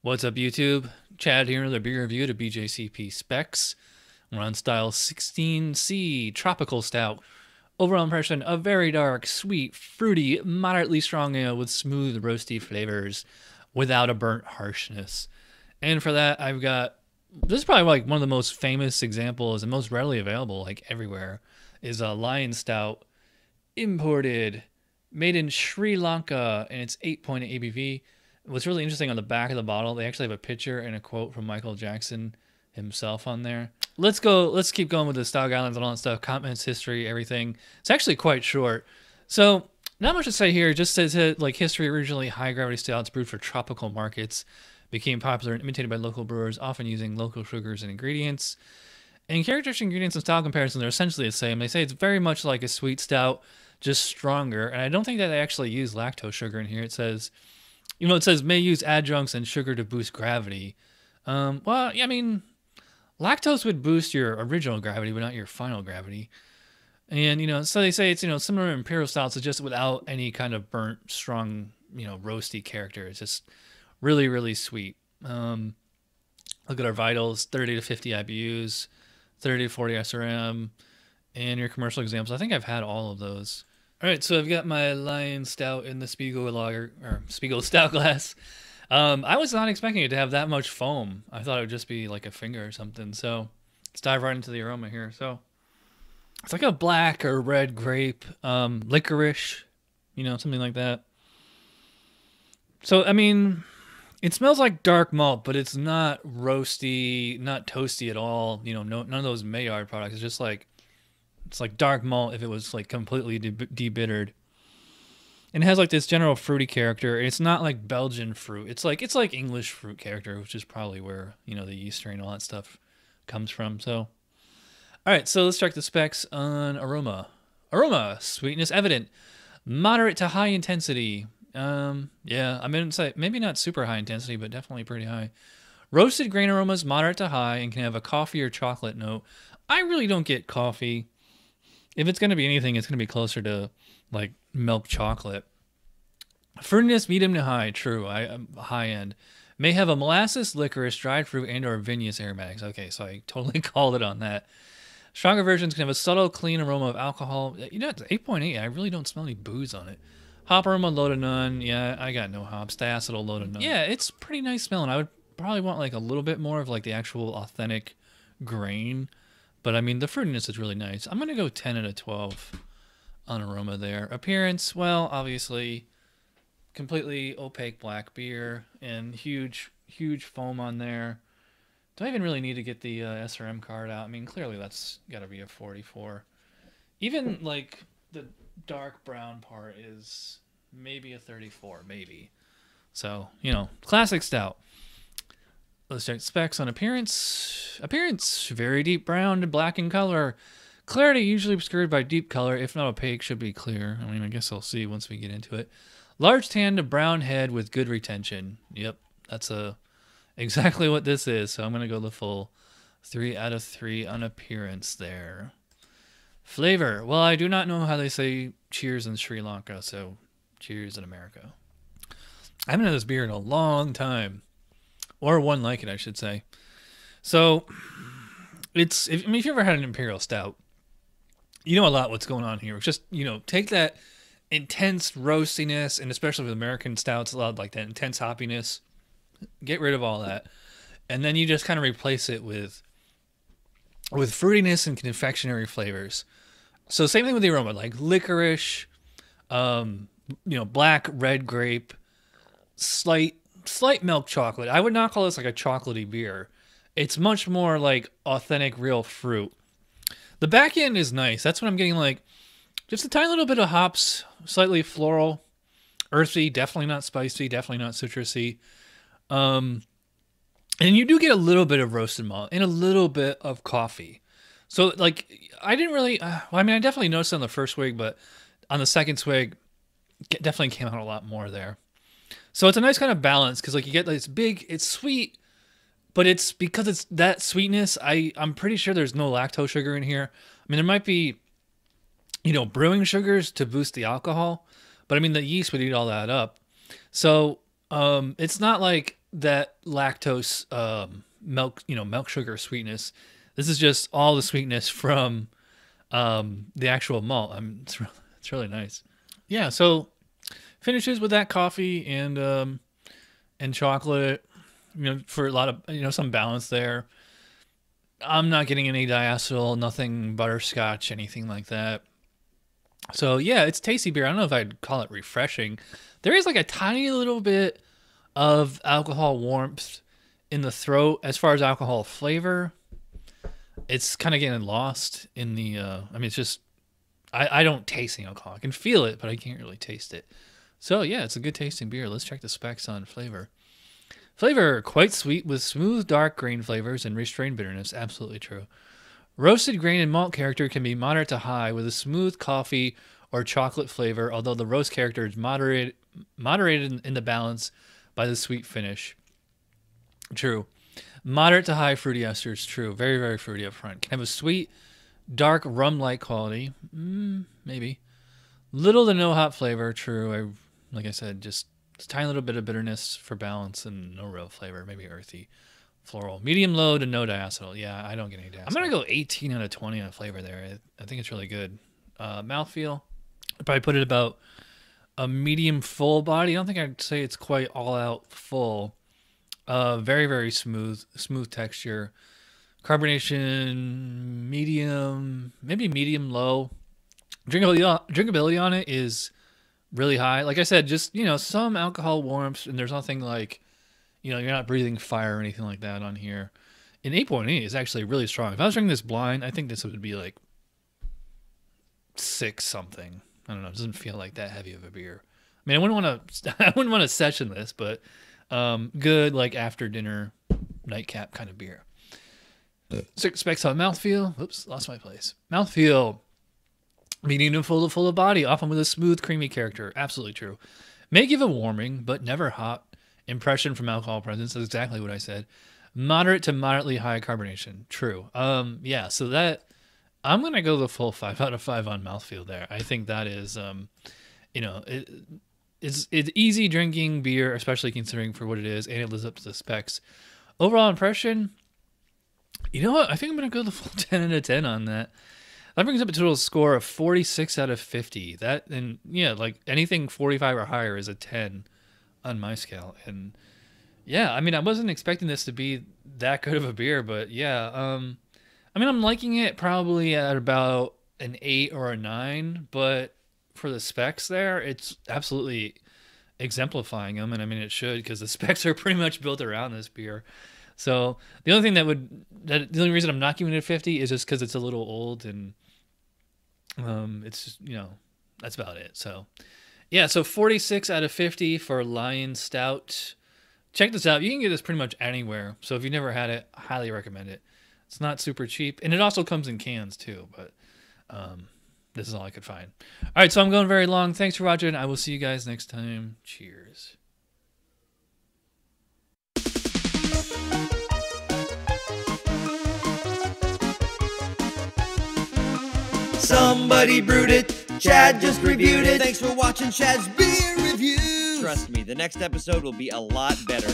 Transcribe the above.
What's up, YouTube? Chad here with a beer review to BJCP Specs. We're on style 16C Tropical Stout. Overall impression, a very dark, sweet, fruity, moderately strong ale with smooth, roasty flavors without a burnt harshness. And for that, I've got, this is probably like one of the most famous examples and most readily available, like everywhere, is a Lion Stout, imported, made in Sri Lanka, and it's 8.8 ABV. What's really interesting on the back of the bottle, they actually have a picture and a quote from Michael Jackson himself on there. Let's keep going with the style guidelines and all that stuff, comments, history, everything. It's actually quite short. So, not much to say here, just says like history. Originally high gravity stouts brewed for tropical markets became popular and imitated by local brewers, often using local sugars and ingredients. And characteristic ingredients and style comparisons are essentially the same. They say it's very much like a sweet stout, just stronger. And I don't think that they actually use lactose sugar in here. It says, it says may use adjuncts and sugar to boost gravity. Well, yeah, I mean, lactose would boost your original gravity, but not your final gravity. And, so they say it's, similar to imperial stouts, it's just without any kind of burnt, strong, roasty character. It's just really, really sweet. Look at our vitals, 30 to 50 IBUs, 30 to 40 SRM, and your commercial examples. I think I've had all of those. All right, so I've got my Lion Stout in the Spiegelau Stout glass. I was not expecting it to have that much foam. I thought it would just be like a finger or something. So let's dive right into the aroma here. So it's like a black or red grape, licorice, something like that. So, I mean, it smells like dark malt, but it's not roasty, not toasty at all. None of those Maillard products. It's just like, it's like dark malt if it was like completely debittered. And it has like this general fruity character. It's not like Belgian fruit. It's like English fruit character, which is probably where, the yeast strain and all that stuff comes from. So, all right, so let's check the specs on aroma. Aroma, sweetness evident. Moderate to high intensity. Yeah, I mean, say maybe not super high intensity, but definitely pretty high. Roasted grain aromas, moderate to high, and can have a coffee or chocolate note. I really don't get coffee. If it's going to be anything, it's going to be closer to like milk chocolate. Fruitiness, medium to high, true. High end. May have a molasses, licorice, dried fruit, and or vinous aromatics. Okay, so I totally called it on that. Stronger versions can have a subtle, clean aroma of alcohol. It's 8.8. I really don't smell any booze on it. Hop aroma, low to none. Yeah, I got no hops. Diacetyl, low to none. Yeah, it's pretty nice smelling. I would probably want like a little bit more of like the actual authentic grain. But I mean, the fruitiness is really nice. I'm going to go 10 out of 12 on aroma there. Appearance, well, obviously, completely opaque black beer and huge, huge foam on there. Do I even really need to get the SRM card out? I mean, clearly that's got to be a 44. Even like the dark brown part is maybe a 34, maybe. So, classic stout. Let's check specs on appearance. Appearance, very deep brown and black in color. Clarity, usually obscured by deep color. If not opaque, should be clear. I mean, I guess I'll see once we get into it. Large tan to brown head with good retention. Yep, that's exactly what this is. So I'm going to go the full 3 out of 3 on appearance there. Flavor. Well, I do not know how they say cheers in Sri Lanka, so cheers in America. I haven't had this beer in a long time. Or one like it, I should say. So, if you ever had an Imperial Stout, you know a lot what's going on here. It's just, take that intense roastiness, and especially with American Stouts, a lot like that intense hoppiness, get rid of all that, and then you just kind of replace it with fruitiness and confectionery flavors. So, same thing with the aroma, like licorice, black, red grape, slight milk chocolate. I would not call this like a chocolatey beer. It's much more like authentic real fruit. The back end is nice. That's what I'm getting, like just a tiny little bit of hops, slightly floral, earthy, definitely not spicy, definitely not citrusy. And you do get a little bit of roasted malt and a little bit of coffee. So like I didn't really I definitely noticed it on the first swig, but on the second swig it definitely came out a lot more there. So it's a nice kind of balance because like you get this big, it's sweet, but it's because it's that sweetness. I'm pretty sure there's no lactose sugar in here. I mean, there might be, brewing sugars to boost the alcohol, but I mean the yeast would eat all that up. So it's not like that lactose milk, milk sugar sweetness. This is just all the sweetness from the actual malt. It's really nice. Yeah, so finishes with that coffee and chocolate, for a lot of, some balance there. I'm not getting any diacetyl, nothing butterscotch, anything like that. So yeah, it's tasty beer. I don't know if I'd call it refreshing. There is like a tiny little bit of alcohol warmth in the throat as far as alcohol flavor. It's kind of getting lost in the, it's just, I don't taste the alcohol. I can feel it, but I can't really taste it. So yeah, it's a good tasting beer. Let's check the specs on flavor. Flavor, quite sweet with smooth dark grain flavors and restrained bitterness. Absolutely true. Roasted grain and malt character can be moderate to high with a smooth coffee or chocolate flavor, although the roast character is moderated in the balance by the sweet finish. True. Moderate to high fruity esters. True. Very, very fruity up front. Can have a sweet, dark rum-like quality. Maybe. Little to no hop flavor. True. Like I said, just a tiny little bit of bitterness for balance and no real flavor. Maybe earthy, floral. Medium low to no diacetyl. Yeah, I don't get any diacetyl. I'm going to go 18 out of 20 on flavor there. I think it's really good. Mouthfeel, I'd probably put it about a medium full body. I don't think I'd say it's quite all out full. Very, very smooth texture. Carbonation, medium, maybe medium low. Drinkability on it is really high. Like I said, just, some alcohol warmth, and there's nothing like, you're not breathing fire or anything like that on here. And 8.8 is actually really strong. If I was drinking this blind, I think this would be like 6 something. I don't know. It doesn't feel like that heavy of a beer. I mean, I wouldn't want to session this, but good like after dinner nightcap kind of beer. Specs on mouthfeel. Oops, lost my place. Mouthfeel. Medium to full of body, often with a smooth, creamy character. Absolutely true. May give a warming, but never hot impression from alcohol presence. That's exactly what I said. Moderate to moderately high carbonation. True. Yeah, so that, I'm going to go the full 5 out of 5 on mouthfeel there. I think that is, it's easy drinking beer, especially considering for what it is, and it lives up to the specs. Overall impression, you know what? I think I'm going to go the full 10 out of 10 on that. That brings up a total score of 46 out of 50. That, and yeah, like anything 45 or higher is a 10 on my scale. And yeah, I mean, I wasn't expecting this to be that good of a beer, but yeah, I'm liking it probably at about an 8 or a 9, but for the specs there, it's absolutely exemplifying them. And I mean, it should, because the specs are pretty much built around this beer. So the only thing the only reason I'm not giving it a 50 is just because it's a little old, and it's just, that's about it. So yeah, so 46 out of 50 for Lion Stout. Check this out. You can get this pretty much anywhere. So if you've never had it, I highly recommend it. It's not super cheap, and it also comes in cans too, but this is all I could find. All right, so I'm going very long. Thanks for watching. I will see you guys next time. Cheers. Somebody brewed it, Chad just reviewed it. Thanks for watching Chad's Beer Review. Trust me, the next episode will be a lot better.